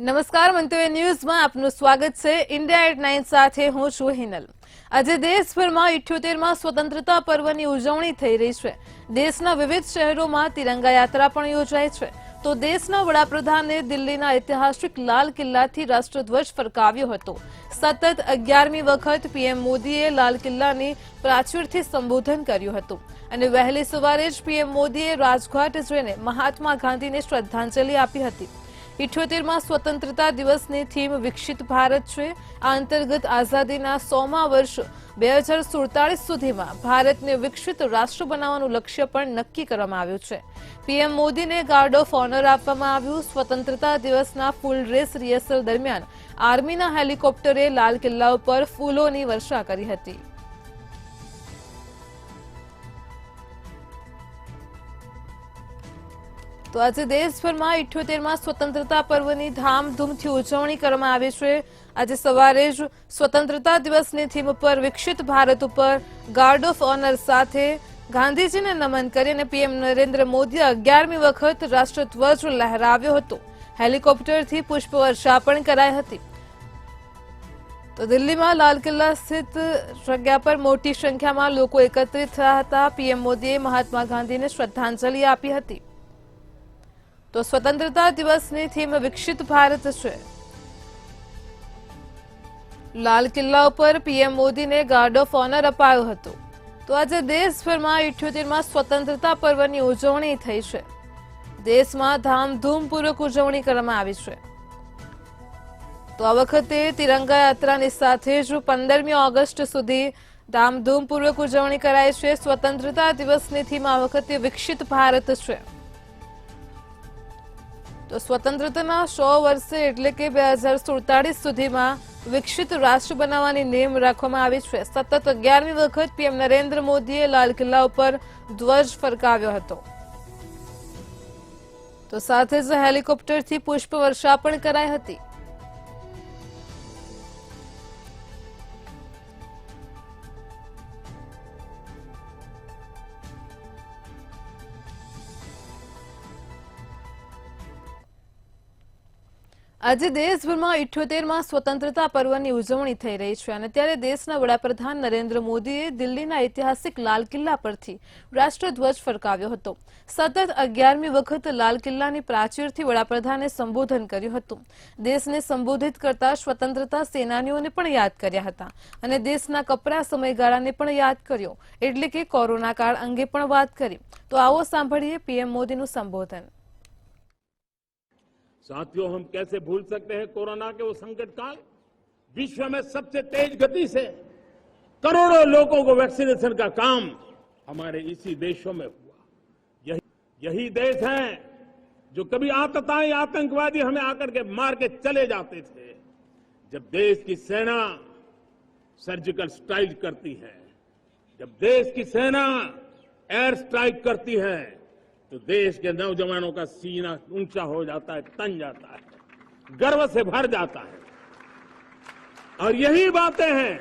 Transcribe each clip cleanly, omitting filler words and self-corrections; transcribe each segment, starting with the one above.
નમસ્કાર, મંતવ્ય ન્યૂઝમાં આપનું સ્વાગત છે। ઇન્ડિયા એટ 9 સાથે હું છું હિનલ। આજે દેશભરમાં 78મા સ્વતંત્રતા પર્વની ઉજવણી થઈ રહી છે। દેશના વિવિધ શહેરોમાં તિરંગા યાત્રા પણ યોજાઈ છે। તો દેશના વડાપ્રધાને દિલ્હીના ઐતિહાસિક લાલ કિલ્લાથી રાષ્ટ્રધ્વજ ફરકાવ્યો હતો। સતત 11મી વખત પીએમ મોદીએ લાલ કિલ્લાની પ્રાચીરથી સંબોધન કર્યું હતું અને વહેલી સવારે જ પીએમ મોદીએ રાજઘાટ જઈને મહાત્મા ગાંધીને શ્રદ્ધાંજલિ આપી હતી। 78મા સ્વતંત્રતા દિવસની થીમ વિકસિત ભારત છે। આ અંતર્ગત આઝાદીના 100મા વર્ષ 2047 સુધીમાં ભારતને વિકસિત રાષ્ટ્ર બનાવવાનું લક્ષ્ય પણ નક્કી કરવામાં આવ્યું છે। પીએમ મોદીને ગાર્ડ ઓફ ઓનર આપવામાં આવ્યું। સ્વતંત્રતા દિવસના ફૂલ ડ્રેસ રિહર્સલ દરમિયાન આર્મીના હેલિકોપ્ટરે લાલ કિલ્લા ઉપર ફૂલોની વર્ષા કરી હતી। તો આજે દેશભરમાં 78મા સ્વતંત્રતા પર્વની ધામધૂમથી ઉજવણી કરવામાં આવી છે। આજે સવારે જ સ્વતંત્રતા દિવસની થીમ પર વિકસિત ભારત ઉપર ગાર્ડ ઓફ ઓનર સાથે ગાંધીજીને નમન કરી અને પીએમ નરેન્દ્ર મોદીએ 11મી વખત રાષ્ટ્રધ્વજ લહેરાવ્યો હતો। હેલિકોપ્ટરથી પુષ્પવર્ષા પણ કરાઈ હતી। તો દિલ્હીમાં લાલ કિલ્લા સ્થિત જગ્યા પર મોટી સંખ્યામાં લોકો એકત્રિત થયા હતા। પીએમ મોદીએ મહાત્મા ગાંધીને શ્રદ્ધાંજલિ આપી હતી। તો સ્વતંત્રતા દિવસની થીમ વિકસિત ભારત છે। લાલ કિલ્લા ઉપર પીએમ મોદીને ગાર્ડ ઓફ ઓનર અપાયો હતો। તો આજે દેશભરમાં 78મા સ્વતંત્રતા પર્વની ઉજવણી થઈ છે। દેશમાં ધામધૂમપૂર્વક ઉજવણી કરવામાં આવી છે। તો આ વખતે તિરંગા યાત્રાની સાથે જ 15મી ઓગસ્ટ સુધી ધામધૂમપૂર્વક ઉજવણી કરાઈ છે। સ્વતંત્રતા દિવસની થીમ આ વખતે વિકસિત ભારત છે। તો સ્વતંત્રતાના 100 વર્ષે એટલે કે 2047 સુધીમાં વિકસિત રાષ્ટ્ર બનાવવાની નેમ રાખવામાં આવી છે। સતત 11મી વખત પીએમ નરેન્દ્ર મોદીએ લાલ કિલ્લા ઉપર ધ્વજ ફરકાવ્યો હતો। તો સાથે જ હેલિકોપ્ટરથી પુષ્પવર્ષા પણ કરાઈ હતી। આજે દેશભરમાં 78મા સ્વતંત્રતા પર્વની ઉજવણી થઈ રહી છે અને ત્યારે દેશના વડાપ્રધાન નરેન્દ્ર મોદીએ દિલ્હીના ઐતિહાસિક લાલ કિલ્લા પરથી રાષ્ટ્રધ્વજ ફરકાવ્યો હતો। સતત 11મી વખત લાલ કિલ્લાની પ્રાચીરથી વડાપ્રધાને સંબોધન કર્યું હતું। દેશને સંબોધિત કરતા સ્વતંત્રતા સેનાનીઓને પણ યાદ કર્યા હતા અને દેશના કપરા સમયગાળાને પણ યાદ કર્યો એટલે કે કોરોના કાળ અંગે પણ વાત કરી। તો આવો સાંભળીએ પીએમ મોદીનું સંબોધન। साथियों, हम कैसे भूल सकते हैं कोरोना के वो संकट काल। विश्व में सबसे तेज गति से करोड़ों लोगों को वैक्सीनेशन का काम हमारे इसी देशों में हुआ। यही देश है जो कभी आतताई आतंकवादी हमें आकर के मार के चले जाते थे। जब देश की सेना सर्जिकल स्ट्राइक करती है, जब देश की सेना एयर स्ट्राइक करती है, तो देश के नौजवानों का सीना ऊंचा हो जाता है, तन जाता है, गर्व से भर जाता है। और यही बातें हैं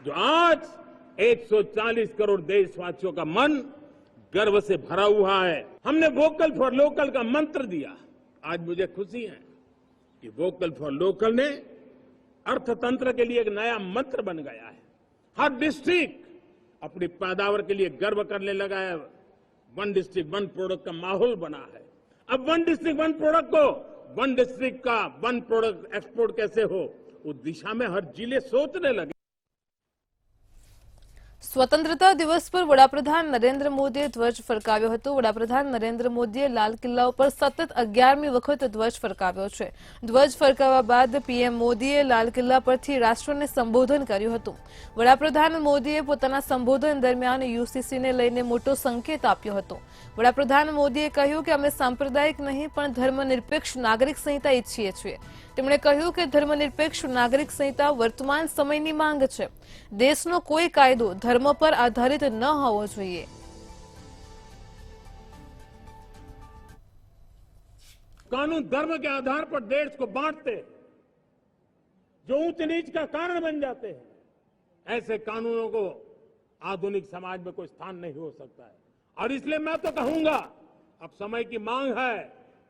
जो आज 140 करोड़ देशवासियों का मन गर्व से भरा हुआ है। हमने वोकल फॉर लोकल का मंत्र दिया। आज मुझे खुशी है कि वोकल फॉर लोकल ने अर्थतंत्र के लिए एक नया मंत्र बन गया है। हर डिस्ट्रिक्ट अपनी पैदावार के लिए गर्व करने लगा है। वन डिस्ट्रिक्ट वन प्रोडक्ट का माहौल बना है। अब वन डिस्ट्रिक्ट वन प्रोडक्ट को वन डिस्ट्रिक्ट का वन प्रोडक्ट एक्सपोर्ट कैसे हो, उस दिशा में हर जिले सोचने लगे। સ્વતંત્રતા દિવસ પર વડાપ્રધાન નરેન્દ્ર મોદીએ ધ્વજ ફરકાવ્યો હતો। વડાપ્રધાન નરેન્દ્ર મોદીએ લાલ કિલ્લા ઉપર સતત 11મી વખત ધ્વજ ફરકાવ્યો છે। ધ્વજ ફરકાવ્યા બાદ પીએમ મોદીએ લાલ કિલ્લા પરથી રાષ્ટ્રને સંબોધન કર્યું હતું। વડાપ્રધાન મોદીએ પોતાના સંબોધન દરમિયાન યુસીસીને લઈને મોટો સંકેત આપ્યો હતો। વડાપ્રધાન મોદીએ કહ્યું કે અમે સાંપ્રદાયિક નહીં પણ ધર્મનિરપેક્ષ નાગરિક સંહિતા ઈચ્છીએ છીએ। તેમણે કહ્યું કે ધર્મનિરપેક્ષ નાગરિક સંહિતા વર્તમાન સમયની માંગ છે। દેશનો કોઈ કાયદો ધર્મ पर आधारित न होवो જોઈએ। कानून धर्म के आधार पर देश को बांटते, जो ऊंच नीच का कारण बन जाते हैं, ऐसे कानूनों को आधुनिक समाज में कोई स्थान नहीं हो सकता है। और इसलिए मैं तो कहूंगा, अब समय की मांग है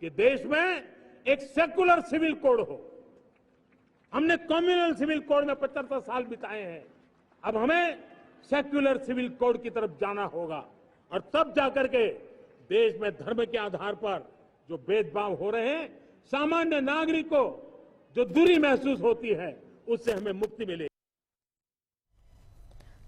कि देश में एक सेकुलर सिविल कोड हो। हमने कम्युनल सिविल कोड में 75 साल बिताए हैं, अब हमें सेक्युलर सिविल कोड की तरफ जाना होगा और तब जाकर के देश में धर्म के आधार पर जो भेदभाव हो रहे हैं, सामान्य नागरिक को जो दूरी महसूस होती है, उससे हमें मुक्ति मिलेगी।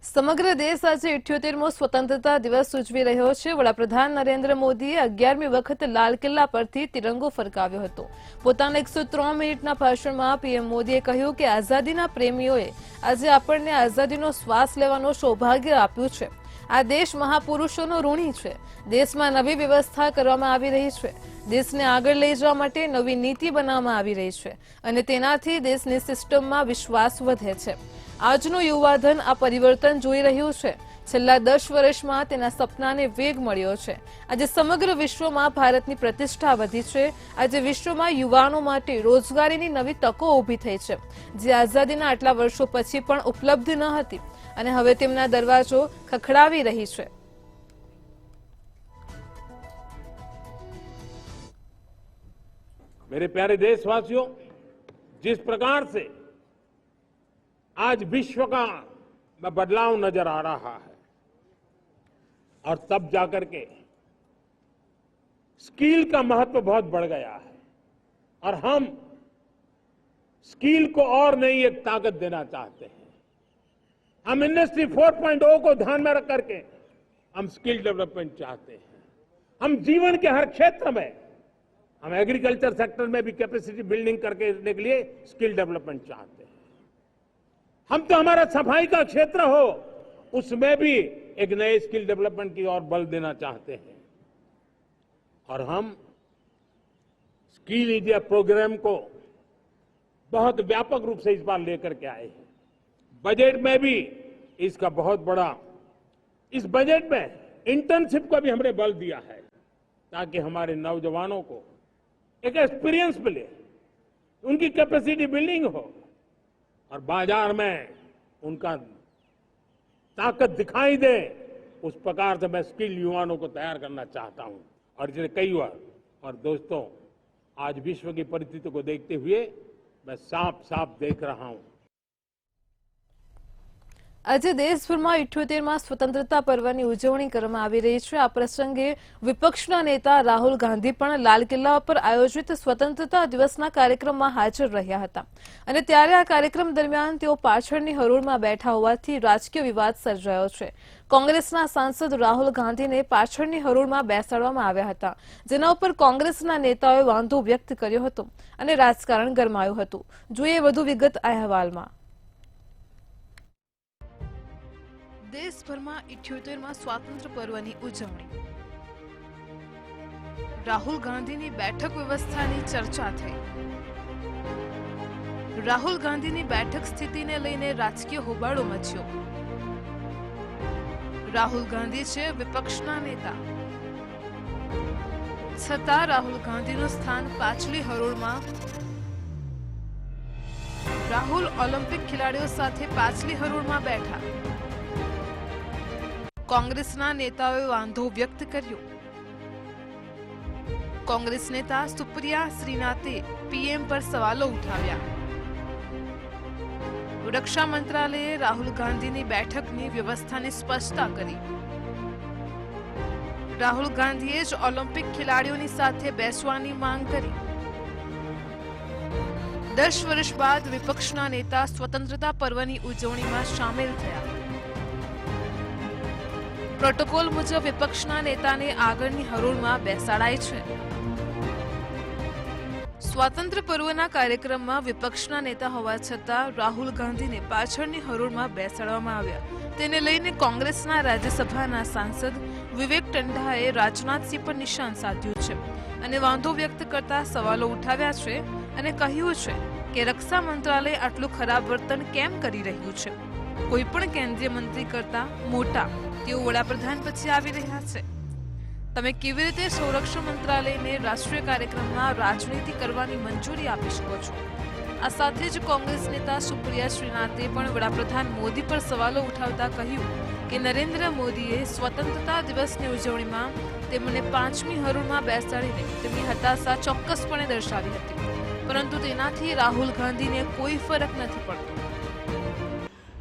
સમગ્ર દેશ આજે 78મો સ્વતંત્રતા દિવસ ઉજવી રહ્યો છે। વડાપ્રધાન નરેન્દ્ર મોદીએ 11મી વખત લાલ કિલ્લા પરથી તિરંગો ફરકાવ્યો હતો। પોતાના 103 મિનિટના ભાષણમાં પીએમ મોદીએ કહ્યું કે આઝાદીના પ્રેમીઓએ આજે આપણને આઝાદીનો શ્વાસ લેવાનું સૌભાગ્ય આપ્યું છે। આ દેશ મહાપુરુષોનો ઋણી છે। દેશમાં નવી વ્યવસ્થા કરવામાં આવી રહી છે। દેશને આગળ લઈ જવા માટે નવી નીતિ બનાવવામાં આવી રહી છે અને તેનાથી દેશની સિસ્ટમમાં વિશ્વાસ વધે છે। આજનું યુવાધન આ પરિવર્તન જોઈ રહ્યું છે। છેલ્લા 10 વર્ષમાં તેના સપનાને વેગ મળ્યો છે। આજે સમગ્ર વિશ્વમાં ભારતની પ્રતિષ્ઠા વધી છે। આજે વિશ્વમાં યુવાનો માટે રોજગારીની નવી તકો ઊભી થઈ છે, જે આઝાદીના આટલા વર્ષો પછી પણ ઉપલબ્ધ ન હતી અને હવે તેમના દરવાજો ખખડાવી રહી છે। मेरे प्यारे देशवासियों, जिस प्रकार से आज विश्व का बदलाव नजर आ रहा है और तब जाकर के स्किल का महत्व बहुत बढ़ गया है और हम स्किल को और नई एक ताकत देना चाहते हैं। हम इंडस्ट्री 4.0 को ध्यान में रख करके हम स्किल डेवलपमेंट चाहते हैं। हम जीवन के हर क्षेत्र में, हम एग्रीकल्चर सेक्टर में भी कैपेसिटी बिल्डिंग करके देने के लिए स्किल डेवलपमेंट चाहते हैं। हम तो हमारा सफाई का क्षेत्र हो, उसमें भी एक नए स्किल डेवलपमेंट की ओर बल देना चाहते हैं और हम स्किल इंडिया प्रोग्राम को बहुत व्यापक रूप से इस बार लेकर के आए हैं। बजट में भी इसका बहुत बड़ा, इस बजट में इंटर्नशिप को भी हमने बल दिया है ताकि हमारे नौजवानों को एक एक्सपीरियंस मिले, उनकी कैपेसिटी बिल्डिंग हो और बाजार में उनका ताकत दिखाई दे। उस प्रकार से मैं स्किल युवाओं को तैयार करना चाहता हूं और इसलिए कई बार, और दोस्तों, आज विश्व की परिस्थिति को देखते हुए मैं साफ साफ देख रहा हूं। આજે દેશભરમાં 78મા સ્વતંત્રતા પર્વની ઉજવણી કરવામાં આવી રહી છે। આ પ્રસંગે વિપક્ષના નેતા રાહુલ ગાંધી પણ લાલ કિલ્લા પર આયોજિત સ્વતંત્રતા દિવસના કાર્યક્રમમાં હાજર રહ્યા હતા અને ત્યારે આ કાર્યક્રમ દરમિયાન તેઓ પાછળની હરોળમાં બેઠા હોવાથી રાજકીય વિવાદ સર્જાયો છે। કોંગ્રેસના સાંસદ રાહુલ ગાંધીને પાછળની હરોળમાં બેસાડવામાં આવ્યા હતા, જેના ઉપર કોંગ્રેસના નેતાઓએ વાંધો વ્યક્ત કર્યો હતો અને રાજકારણ ગરમાયું હતું। જોઈએ વધુ વિગત આ અહેવાલમાં। દેશભરમાં 78મા સ્વાતંત્ર્ય પર્વની ઉજવણી। રાહુલ ગાંધીની બેઠક વ્યવસ્થાની ચર્ચા થઈ। રાહુલ ગાંધીની બેઠક સ્થિતિને લઈને રાજકીય હોબાળો મચ્યો। રાહુલ ગાંધી છે વિપક્ષના નેતા, છતાં રાહુલ ગાંધીનું સ્થાન પાછલી હરોળમાં। રાહુલ ઓલિમ્પિક ખેલાડીઓ સાથે પાછલી હરોળમાં બેઠા। કોંગ્રેસના નેતાઓએ વાંધો વ્યક્ત કર્યો। કોંગ્રેસ નેતા સુપ્રિયા શ્રીનાથે પીએમ પર સવાલો ઉઠાવ્યા। રક્ષા મંત્રાલયે રાહુલ ગાંધીની બેઠકની વ્યવસ્થાની સ્પષ્ટતા કરી। રાહુલ ગાંધીએ જ ઓલિમ્પિક ખેલાડીઓની સાથે બેસવાની માંગ કરી। 10 વર્ષ બાદ વિપક્ષના નેતા સ્વતંત્રતા પર્વની ઉજવણીમાં સામેલ થયા। પ્રોટોકોલ મુજબ વિપક્ષના નેતાને આગળની હરોળમાં બેસાડાય છે। સ્વાતંત્ર્ય પર્વના કાર્યક્રમમાં વિપક્ષના નેતા હોવા છતાં રાહુલ ગાંધીને પાછળની હરોળમાં બેસાડવામાં આવ્યા। તેને લઈને કોંગ્રેસના રાજ્યસભાના સાંસદ વિવેક ટંડાએ રાજનાથસિંહ પર નિશાન સાધ્યું છે અને વાંધો વ્યક્ત કરતા સવાલો ઉઠાવ્યા છે અને કહ્યું છે કે રક્ષા મંત્રાલય આટલું ખરાબ વર્તન કેમ કરી રહ્યું છે। કોઈ પણ કેન્દ્રીય મંત્રી કરતા મોટા તેઓ વડાપ્રધાન પછી આવી રહ્યા છે। તમે કેવી રીતે સંરક્ષણ મંત્રાલયને રાષ્ટ્રીય કાર્યક્રમમાં રાજનીતિ કરવાની મંજૂરી આપી શકો છો? આ સાથે જ કોંગ્રેસ નેતા સુપ્રિયા શ્રીનાથે પણ વડાપ્રધાન મોદી પર સવાલો ઉઠાવતા કહ્યું કે નરેન્દ્ર મોદીએ સ્વતંત્રતા દિવસની ઉજવણીમાં તેમને 5મી હરોળમાં બેસાડીને તેમની હતાશા ચોક્કસપણે દર્શાવી હતી, પરંતુ તેનાથી રાहुल ગાંધીને કોઈ ફરક નથી પડતો।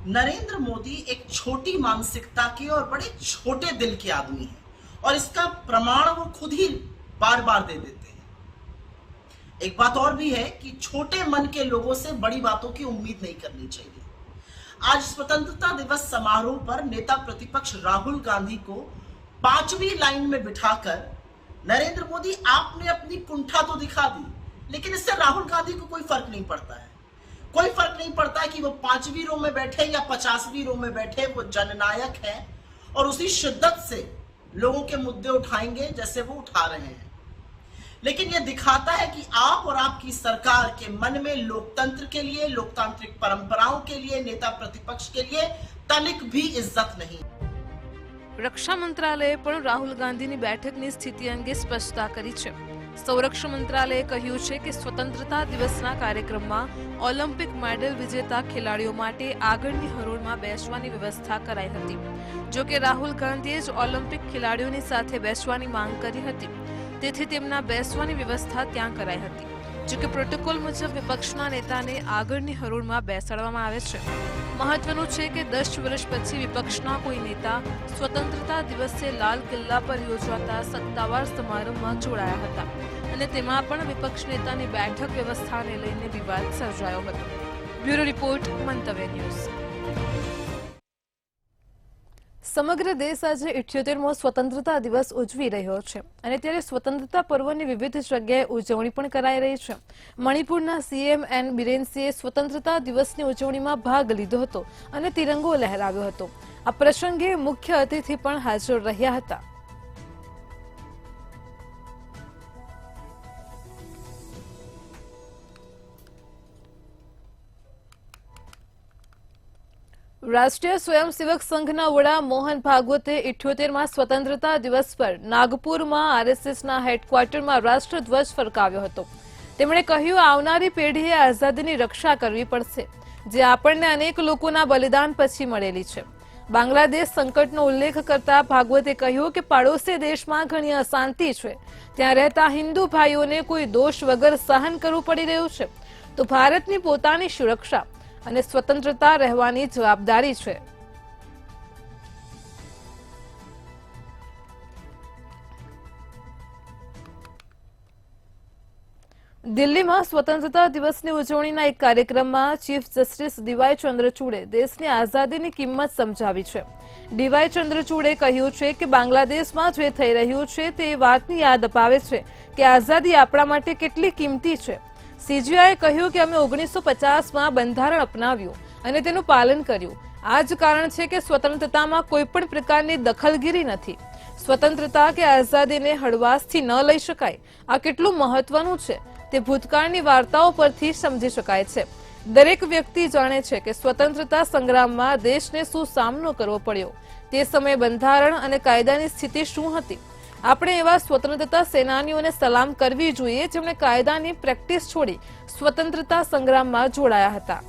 नरेंद्र मोदी एक छोटी मानसिकता के और बड़े छोटे दिल के आदमी हैं और इसका प्रमाण वो खुद ही बार बार दे देते हैं। एक बात और भी है कि छोटे मन के लोगों से बड़ी बातों की उम्मीद नहीं करनी चाहिए। आज स्वतंत्रता दिवस समारोह पर नेता प्रतिपक्ष राहुल गांधी को 5वीं लाइन में बिठाकर नरेंद्र मोदी आपने अपनी कुंठा तो दिखा दी, लेकिन इससे राहुल गांधी को कोई फर्क नहीं पड़ता है। कोई फर्क नहीं पड़ता है कि वो 5वीं रो में बैठे या 50वीं रो में बैठे, वो जननायक है और उसी शिद्दत से लोगों के मुद्दे उठाएंगे जैसे वो उठा रहे हैं। लेकिन ये दिखाता है कि आप और आपकी सरकार के मन में लोकतंत्र के लिए, लोकतांत्रिक परंपराओं के लिए, नेता प्रतिपक्ष के लिए तनिक भी इज्जत नहीं। રક્ષા મંત્રાલયે પણ રાહુલ ગાંધીની બેઠકની સ્થિતિ અંગે સ્પષ્ટતા કરી છે। સંરક્ષણ મંત્રાલયે કહ્યું છે કે સ્વતંત્રતા દિવસના કાર્યક્રમમાં ઓલિમ્પિક મેડલ વિજેતા ખેલાડીઓ માટે આગળની હરોળમાં બેસવાની વ્યવસ્થા કરાઈ હતી। જો કે રાહુલ ગાંધીએ જ ઓલિમ્પિક ખેલાડીઓની સાથે બેસવાની માંગ કરી હતી, તેથી તેમના બેસવાની વ્યવસ્થા ત્યાં કરાઈ હતી। જો કે પ્રોટોકોલ મુજબ વિપક્ષના નેતાને આગળની હરોળમાં બેસાડવામાં આવે છે। મહત્વનું છે કે 10 વર્ષ પછી વિપક્ષના કોઈ નેતા સ્વતંત્રતા દિવસે લાલ કિલ્લા પર યોજાતા સત્તાવાર સમારંભમાં જોડાયા હતા અને તેમાં પણ વિપક્ષ નેતાની બેઠક વ્યવસ્થાને લઈને વિવાદ સર્જાયો હતો। બ્યુરો રિપોર્ટ, મંતવ્ય ન્યૂઝ। સમગ્ર દેશ આજે 78મો સ્વતંત્રતા દિવસ ઉજવી રહ્યો છે અને ત્યારે સ્વતંત્રતા પર્વની વિવિધ જગ્યાએ ઉજવણી પણ કરાઈ રહી છે। મણિપુરના સીએમ એન બિરેન સિંહે સ્વતંત્રતા દિવસની ઉજવણીમાં ભાગ લીધો હતો અને તિરંગો લહેરાવ્યો હતો। આ પ્રસંગે મુખ્ય અતિથિ પણ હાજર રહ્યા હતા। રાષ્ટ્રીય સ્વયંસેવક સંઘના વડા મોહન ભાગવતે 78મા સ્વતંત્રતા દિવસ પર નાગપુરમાં આરએસએસના હેડક્વાર્ટરમાં રાષ્ટ્રધ્વજ ફરકાવ્યો હતો। તેમણે કહ્યું, આવનારી પેઢીએ આઝાદીની રક્ષા કરવી પડશે, જે આપણને અનેક લોકોના બલિદાન પછી મળેલી છે। બાંગ્લાદેશ સંકટનો ઉલ્લેખ કરતા ભાગવતે કહ્યું કે પાડોશી દેશમાં ઘણી અશાંતિ છે, ત્યાં રહેતા હિન્દુ ભાઈઓને કોઈ દોષ વગર સહન કરવું પડી રહ્યું છે, તો ભારતની પોતાની સુરક્ષા અને સ્વતંત્રતા રહેવાની જવાબદારી છે। દિલ્હીમાં સ્વતંત્રતા દિવસની ઉજવણીના એક કાર્યક્રમમાં ચીફ જસ્ટિસ ડીવાય ચંદ્રચૂડે દેશની આઝાદીની કિંમત સમજાવી છે। ડીવાય ચંદ્રચૂડે કહ્યું છે કે બાંગ્લાદેશમાં જે થઈ રહ્યું છે તે વાતની યાદ અપાવે છે કે આઝાદી આપણા માટે કેટલી કિંમતી છે। સીજીઆઈએ કહ્યું કે અમે 1950માં બંધારણ અપનાવ્યું અને તેનું પાલન કર્યું। આ જ કારણ છે કે સ્વતંત્રતામાં કોઈપણ પ્રકારની દખલગીરી નથી। સ્વતંત્રતા કે આઝાદીને હળવાશથી ન લઈ શકાય। આ કેટલું મહત્વનું છે તે ભૂતકાળની વાર્તાઓ પરથી સમજી શકાય છે। દરેક વ્યક્તિ જાણે છે કે સ્વતંત્રતા સંગ્રામમાં દેશને શું સામનો કરવો પડ્યો, તે સમયે બંધારણ અને કાયદાની સ્થિતિ શું હતી। આપણે એવા સ્વતંત્રતા સેનાનીઓને સલામ કરવી જોઈએ જેમણે કાયદાની પ્રેક્ટિસ છોડી સ્વતંત્રતા સંગ્રામમાં જોડાયા હતા।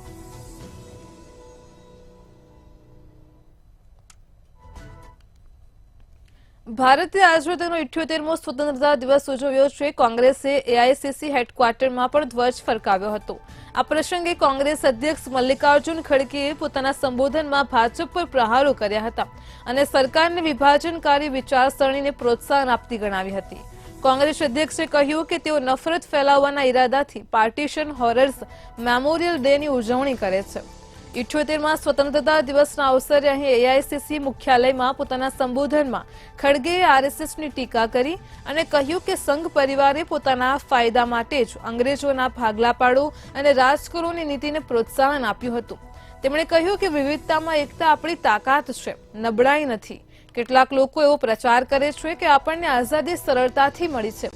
ભારતે આજે તેનો 78મો સ્વતંત્રતા દિવસ ઉજવ્યો છે। કોંગ્રેસે એઆઈસીસી હેડક્વાર્ટરમાં પણ ધ્વજ ફરકાવ્યો હતો। આ પ્રસંગે કોંગ્રેસ અધ્યક્ષ મલ્લિકાર્જુન ખડગેએ પોતાના સંબોધનમાં ભાજપ પર પ્રહારો કર્યા હતા અને સરકારને વિભાજનકારી વિચારસરણીને પ્રોત્સાહન આપતી ગણાવી હતી। કોંગ્રેસ અધ્યક્ષે કહ્યું કે તેઓ નફરત ફેલાવવાના ઇરાદાથી પાર્ટીશન હોરર્સ મેમોરિયલ ડેની ઉજવણી કરે છે। 78મા સ્વતંત્રતા દિવસના અવસરે અહીં એઆઈસીસી મુખ્યાલયમાં પોતાના સંબોધનમાં ખડગેએ આરએસએસની ટીકા કરી અને કહ્યું કે સંઘ પરિવારે પોતાના ફાયદા માટે જ અંગ્રેજોના ભાગલા પાડો અને રાજ કરોની નીતિને પ્રોત્સાહન આપ્યું હતું। તેમણે કહ્યું કે વિવિધતામાં એકતા આપણી તાકાત છે, નબળાઈ નથી। કેટલાક લોકો એવો પ્રચાર કરે છે કે આપણને આઝાદી સરળતાથી મળી છે,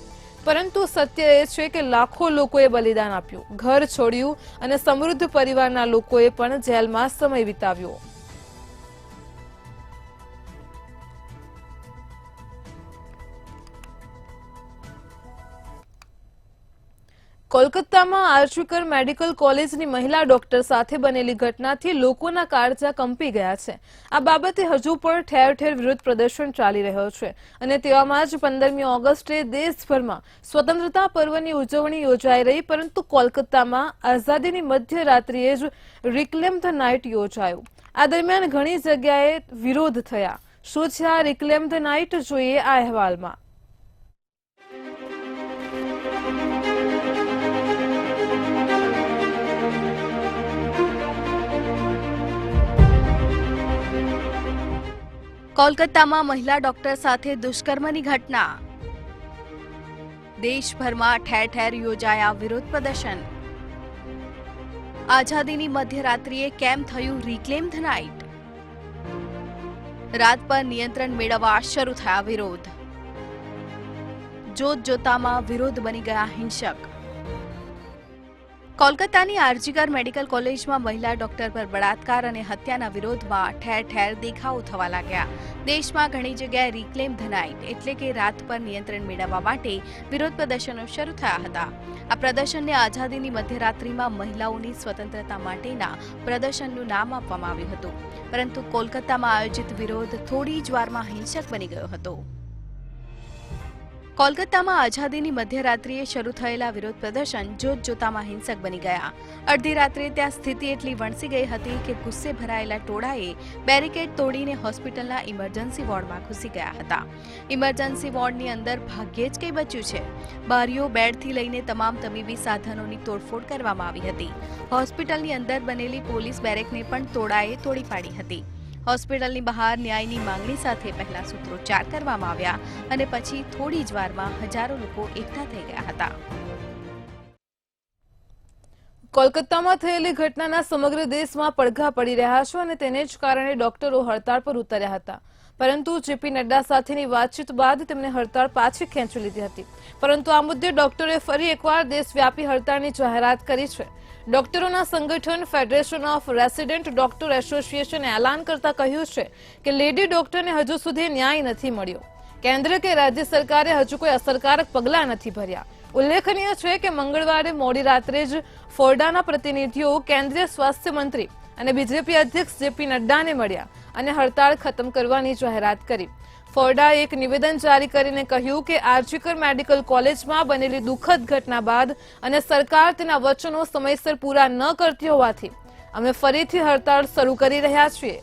પરંતુ સત્ય એ છે કે લાખો લોકોએ બલિદાન આપ્યું, ઘર છોડ્યું અને સમૃદ્ધ પરિવારના લોકોએ પણ જેલમાં સમય વિતાવ્યો। કોલકાતામાં આર્ચીકર મેડિકલ કોલેજની મહિલા ડોક્ટર સાથે બનેલી ઘટનાથી લોકોના કાળજા કંપી ગયા છે। આ બાબતે હજુ પણ ઠેર ઠેર વિરોધ પ્રદર્શન ચાલી રહ્યો છે અને તેવામાં જ 15મી ઓગસ્ટે દેશભરમાં સ્વતંત્રતા પર્વની ઉજવણી યોજાઈ રહી, પરંતુ કોલકાતામાં આઝાદીની મધ્યરાત્રિએ જ રિક્લેમ ધ નાઇટ યોજાયું। આ દરમિયાન ઘણી જગ્યાએ વિરોધ થયા। શું છે આ રિક્લેમ ધ નાઇટ, જોઈએ આ અહેવાલમાં। કોલકાતામાં મહિલા ડોક્ટર સાથે દુષ્કર્મની ઘટના। દેશભરમાં ઠેર ઠેર યોજાયા વિરોધ પ્રદર્શન। આઝાદીની મધ્યરાત્રિએ કેમ થયું રિક્લેમ ધ નાઇટ? રાત પર નિયંત્રણ મેળવવા શરૂ થયા વિરોધ। જોત જોતામાં વિરોધ બની ગયા હિંસક। કોલકાતાની આરજીકર મેડિકલ કોલેજમાં મહિલા ડોક્ટર પર બળાત્કાર અને હત્યાના વિરોધમાં ઠેર ઠેર દેખાવો થવા લાગ્યા। દેશમાં ઘણી જગ્યાએ રિક્લેમ ધ નાઇટ એટલે કે રાત પર નિયંત્રણ મેળવવા માટે વિરોધ પ્રદર્શનો શરૂ થયા હતા। આ પ્રદર્શનને આઝાદીની મધ્યરાત્રિમાં મહિલાઓની સ્વતંત્રતા માટેના પ્રદર્શનનું નામ આપવામાં આવ્યું હતું, પરંતુ કોલકાતામાં આયોજિત વિરોધ થોડી જ વારમાં હિંસક બની ગયો હતો। કોલકાતામાં આઝાદીની મધ્યરાત્રિએ શરૂ થયેલા વિરોધ પ્રદર્શન જોત જોતામાં હિંસક બની ગયા। અડધી રાત્રે ત્યાં સ્થિતિ એટલી વણસી ગઈ હતી કે ગુસ્સે ભરાયેલા ટોળાએ બેરિકેડ તોડીને હોસ્પિટલના ઇમરજન્સી વોર્ડમાં ઘૂસી ગયા હતા। ઇમરજન્સી વોર્ડની અંદર ભાગ્યે જ કંઈ બચ્યું છે। બારીઓ, બેડથી લઈને તમામ તબીબી સાધનોની તોડફોડ કરવામાં આવી હતી। હોસ્પિટલની અંદર બનેલી પોલીસ બેરેકને પણ ટોળાએ તોડી પાડી હતી। હોસ્પિટલની બહાર ન્યાયની માંગણી સાથે પહેલા સૂત્રોચ્ચાર કરવામાં આવ્યા અને પછી થોડી જ વારમાં હજારો લોકો એકઠા થઈ ગયા હતા। કોલકાતામાં થયેલી ઘટનાના સમગ્ર દેશમાં પડઘા પડી રહ્યા છે અને તેને જ કારણે ડોક્ટરો હડતાળ પર ઉતર્યા હતા, પરંતુ જેપી નડ્ડા સાથેની વાતચીત બાદ તેમણે હડતાળ પાછી ખેંચી લીધી હતી। પરંતુ આ મુદ્દે ડોક્ટરોએ ફરી એકવાર દેશવ્યાપી હડતાળની જાહેરાત કરી છે। ડોક્ટરોના સંગઠન ફેડરેશન ઓફ રેસિડેન્ટ ડોક્ટર એસોસિએશને એલાન કરતા કહ્યું છે કે લેડી ડોક્ટરને હજુ સુધી ન્યાય નથી મળ્યો। કેન્દ્ર કે રાજ્ય સરકારે હજુ કોઈ અસરકારક પગલાં નથી ભર્યા। ઉલ્લેખનીય છે કે મંગળવારે મોડી રાત્રે જ ફોરડાના પ્રતિનિધિઓ કેન્દ્રીય સ્વાસ્થ્ય મંત્રી અને બીજેપી અધ્યક્ષ જેપી નડ્ડાને મળ્યા અને હડતાળ ખતમ કરવાની જાહેરાત કરી। ફોરડાએ એક નિવેદન જારી કરીને કહ્યું કે આર્ચીકર મેડિકલ કોલેજમાં બનેલી દુઃખદ ઘટના બાદ અને સરકાર તેના વચનો સમયસર પૂરા ન કરતી હોવાથી અમે ફરીથી હડતાળ શરૂ કરી રહ્યા છીએ।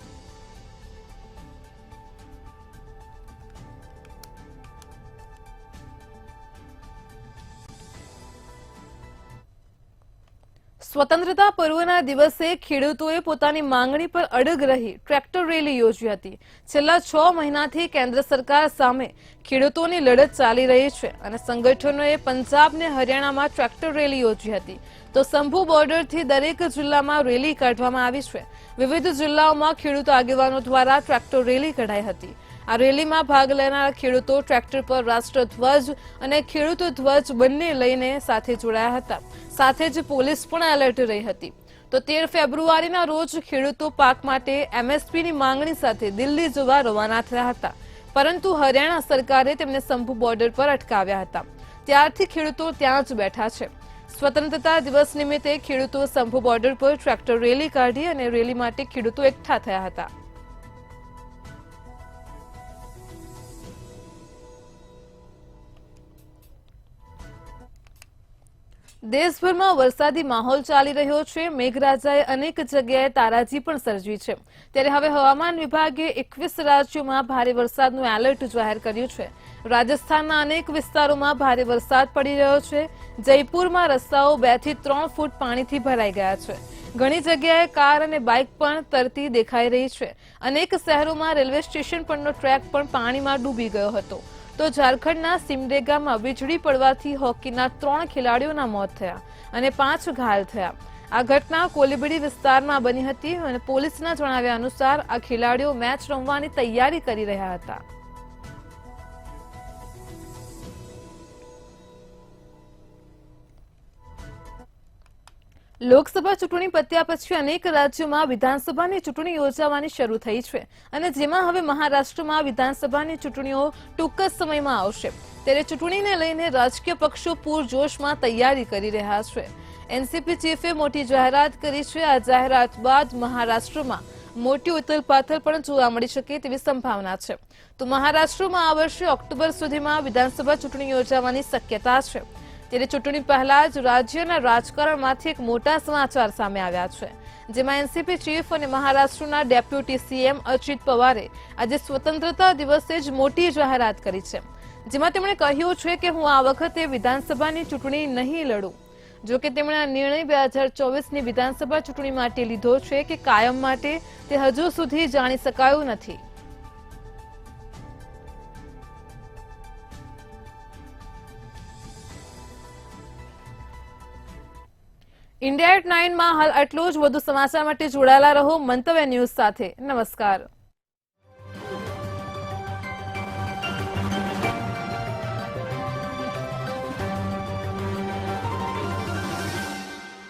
સ્વતંત્રતા પર્વના દિવસે ખેડૂતોએ પોતાની માંગણી પર અડગ રહી ટ્રેક્ટર રેલી યોજી હતી। છેલ્લા 6 મહિનાથી કેન્દ્ર સરકાર સામે ખેડૂતોની લડત ચાલી રહી છે અને સંગઠનોએ પંજાબ અને હરિયાણામાં ટ્રેક્ટર રેલી યોજી હતી, તો શંભુ બોર્ડરથી દરેક જિલ્લામાં રેલી કાઢવામાં આવી છે। વિવિધ જિલ્લાઓમાં ખેડૂત આગેવાનો દ્વારા ટ્રેક્ટર રેલી કઢાઈ હતી। આ રેલીમાં ભાગ લેનારા ખેડૂતો ટ્રેક્ટર પર રાષ્ટ્રધ્વજ અને ખેડૂત ધ્વજ બંને લઈને સાથે જોડાયા હતા। સાથે જ પોલીસ પણ એલર્ટ રહી હતી। તો 13 ફેબ્રુઆરીના રોજ ખેડૂતો પાક માટે એમએસપીની માંગણી સાથે દિલ્હી જવા રવાના થયા હતા, પરંતુ હરિયાણા સરકારે તેમને શંભુ બોર્ડર પર અટકાવ્યા હતા। ત્યારથી ખેડૂતો ત્યાં જ બેઠા છે। સ્વતંત્રતા દિવસ નિમિત્તે ખેડૂતો શંભુ બોર્ડર પર ટ્રેક્ટર રેલી કાઢી અને રેલી માટે ખેડૂતો એકઠા થયા હતા। દેશભરમાં વરસાદી માહોલ ચાલી રહ્યો છે। મેઘરાજાએ અનેક જગ્યાએ તારાજી પણ સર્જી છે। ત્યારે હવે હવામાન વિભાગે 21 રાજ્યોમાં ભારે વરસાદનું એલર્ટ જાહેર કર્યું છે। રાજસ્થાનના અનેક વિસ્તારોમાં ભારે વરસાદ પડી રહ્યો છે। જયપુરમાં રસ્તાઓ 2 થી 3 ફૂટ પાણીથી ભરાઈ ગયા છે। ઘણી જગ્યાએ કાર અને બાઇક પણ તરતી દેખાઈ રહી છે। અનેક શહેરોમાં રેલવે સ્ટેશન પરનો ટ્રેક પણ પાણીમાં ડૂબી ગયો હતો। તો ઝારખંડના સિમડેગામાં વીજળી પડવાથી હોકીના 3 ખેલાડીઓના મોત થયા અને 5 ઘાયલ થયા। આ ઘટના કોલીબડી વિસ્તારમાં બની હતી અને પોલીસના જણાવ્યા અનુસાર આ ખેલાડીઓ મેચ રમવાની તૈયારી કરી રહ્યા હતા। લોકસભા ચૂંટણી પત્યા પછી અનેક રાજ્યોમાં વિધાનસભાની ચૂંટણી યોજાવાની શરૂ થઈ છે અને જેમાં હવે મહારાષ્ટ્રમાં વિધાનસભાની ચૂંટણીઓ ટૂંક જ સમયમાં આવશે ત્યારે ચૂંટણીને લઈને રાજકીય પક્ષો પૂરજોશમાં તૈયારી કરી રહ્યા છે। એનસીપી ચીફે મોટી જાહેરાત કરી છે। આ જાહેરાત બાદ મહારાષ્ટ્રમાં મોટી ઉથલપાથલ પણ જોવા મળી શકે તેવી સંભાવના છે। તો મહારાષ્ટ્રમાં આ વર્ષે ઓક્ટોબર સુધીમાં વિધાનસભા ચૂંટણી યોજાવાની શક્યતા છે। ત્યારે ચૂંટણી પહેલા જ રાજ્યના રાજકારણમાંથી એક મોટા સમાચાર સામે આવ્યા છે, જેમાં એનસીપી ચીફ અને મહારાષ્ટ્રના ડેપ્યુટી સીએમ અજીત પવારે આજે સ્વતંત્રતા દિવસે જ મોટી જાહેરાત કરી છે, જેમાં તેમણે કહ્યું છે કે હું આ વખતે વિધાનસભાની ચૂંટણી નહીં લડું। જો કે તેમણે આ નિર્ણય 2024ની વિધાનસભા ચૂંટણી માટે લીધો છે કે કાયમ માટે તે હજુ સુધી જાણી શકાયું નથી। इंडिया@9 માં હાલ આટલું જ। વધુ સમાચાર માટે જોડાયેલા રહો મંતવ્ય ન્યૂઝ સાથે। નમસ્કાર।